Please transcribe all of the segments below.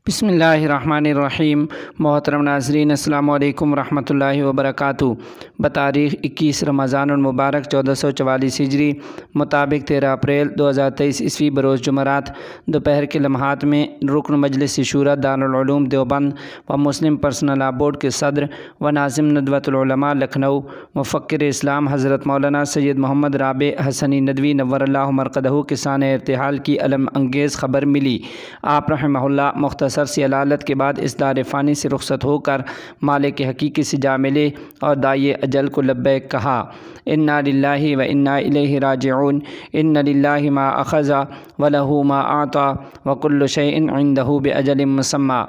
بسم اللہ الرحمن الرحیم۔ محترم ناظرین، السلام علیکم ورحمۃ اللہ وبرکاتہ۔ بتاریخ 21 رمضان المبارک 1444 ہجری مطابق 13 اپریل 2023 عیسوی بروز جمعرات دوپہر کے لمحات میں رکن مجلس شورا دارالعلوم دیوبند و مسلم پرسنل لاء بورڈ کے صدر و ناظم ندوۃ العلماء لکھنؤ مفکر اسلام حضرت مولانا سید محمد رابع حسنی ندوی نور اللہ مرقدہ کے سانحہ ارتحال کی الم انگیز خبر ملی۔ آپ رحمہ اللہ مختصر سی علالت کے بعد اس دار فانی سے رخصت ہو کر مالک حقیقی سے جا ملے اور داعی اجل کو لبیک کہا۔ انا للہ و انا الیہ راجعون، ان للہ ما اخذ ولہ ما اعطى وکل شیء عندہ باجل مسمى۔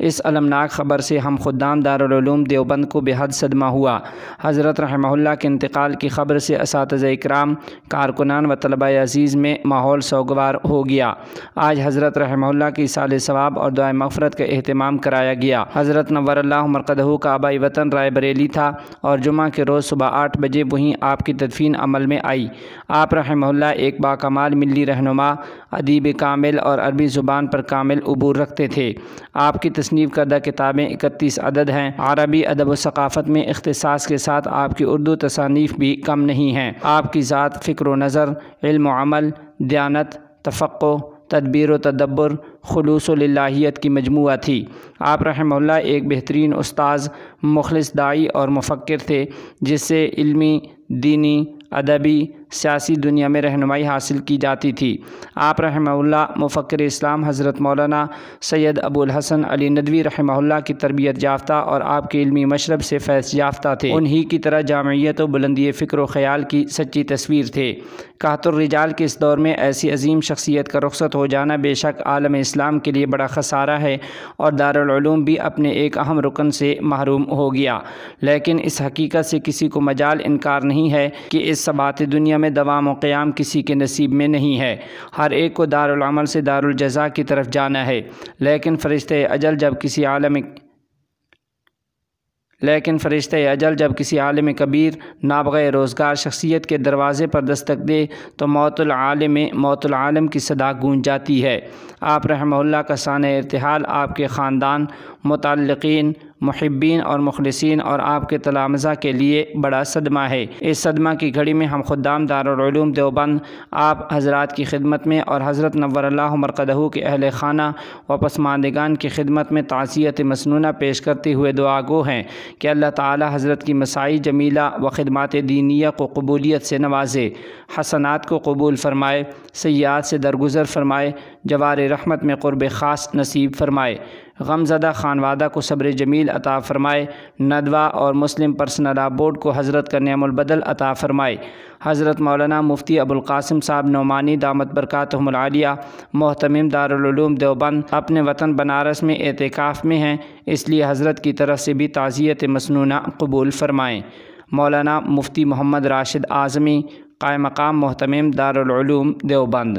اس المناک خبر سے ہم خدام دارالعلوم دیوبند کو بے حد صدمہ ہوا۔ حضرت رحمہ اللہ کے انتقال کی خبر سے اساتذہ اکرام، کارکنان و طلبہ عزیز میں ماحول سوگوار ہو گیا۔ آج حضرت رحمہ اللہ کی ایصال ثواب اور دعائے مغفرت کا اہتمام کرایا گیا۔ حضرت نور اللہ مرقدہ کا آبائی وطن رائے بریلی تھا اور جمعہ کے روز صبح 8 بجے وہیں آپ کی تدفین عمل میں آئی۔ آپ رحمہ اللہ ایک باکمال ملی رہنما، ادیب کامل اور عربی زبان پر کامل عبور رکھتے تھے۔ آپ کی تصنیف کردہ کتابیں 31 عدد ہیں۔ عربی ادب و ثقافت میں اختصاص کے ساتھ آپ کی اردو تصانیف بھی کم نہیں ہیں۔ آپ کی ذات فکر و نظر، علم و عمل، دیانت، تفقہ، تدبیر و تدبر، خلوص و للہیت کی مجموعہ تھی۔ آپ رحمہ اللہ ایک بہترین استاذ، مخلص داعی اور مفکر تھے، جس سے علمی، دینی، ادبی، سیاسی دنیا میں رہنمائی حاصل کی جاتی تھی۔ آپ رحمہ اللہ مفکر اسلام حضرت مولانا سید ابو الحسن علی ندوی رحمہ اللہ کی تربیت یافتہ اور آپ کے علمی مشرب سے فیض یافتہ تھے۔ انہی کی طرح جامعیت و بلندی فکر و خیال کی سچی تصویر تھے۔ قحط الرجال کے اس دور میں ایسی عظیم شخصیت کا رخصت ہو جانا بے شک عالم اسلام کے لیے بڑا خسارہ ہے اور دارالعلوم بھی اپنے ایک اہم رکن سے محروم ہو گیا۔ لیکن اس حقیقت سے کسی کو مجال انکار نہیں ہے کہ اس ثبات دنیا میں دوام و قیام کسی کے نصیب میں نہیں ہے۔ ہر ایک کو دارالعمل سے دارالجزا کی طرف جانا ہے، لیکن فرشتہ اجل جب کسی عالم کبیر نابغہ روزگار شخصیت کے دروازے پر دستک دے تو موت العالم کی صدا گونج جاتی ہے۔ آپ رحمہ اللہ کا سانحہ ارتحال آپ کے خاندان، متعلقین، محبین اور مخلصین اور آپ کے تلامذہ کے لیے بڑا صدمہ ہے۔ اس صدمہ کی گھڑی میں ہم خدام دارالعلوم دیوبند آپ حضرات کی خدمت میں اور حضرت نور اللہ مرقدہ کے اہل خانہ و پسماندگان کی خدمت میں تعزیت مسنونہ پیش کرتے ہوئے دعا گو ہیں کہ اللہ تعالی حضرت کی مساعی جمیلہ و خدمات دینیہ کو قبولیت سے نوازے، حسنات کو قبول فرمائے، سیئات سے درگزر فرمائے، جوار رحمت میں قرب خاص نصیب فرمائے، غمزدہ خانوادہ کو صبر جمیل عطا فرمائے، ندوہ اور مسلم پرسنل لاء بورڈ کو حضرت کا نعم البدل عطا فرمائے۔ حضرت مولانا مفتی ابو القاسم صاحب نعمانی دامت برکاتہم العالیہ محتمم دارالعلوم دیوبند اپنے وطن بنارس میں اعتکاف میں ہیں، اس لیے حضرت کی طرف سے بھی تعزیت مسنونہ قبول فرمائیں۔ مولانا مفتی محمد راشد اعظمی قائم مقام محتمم دارالعلوم دیوبند۔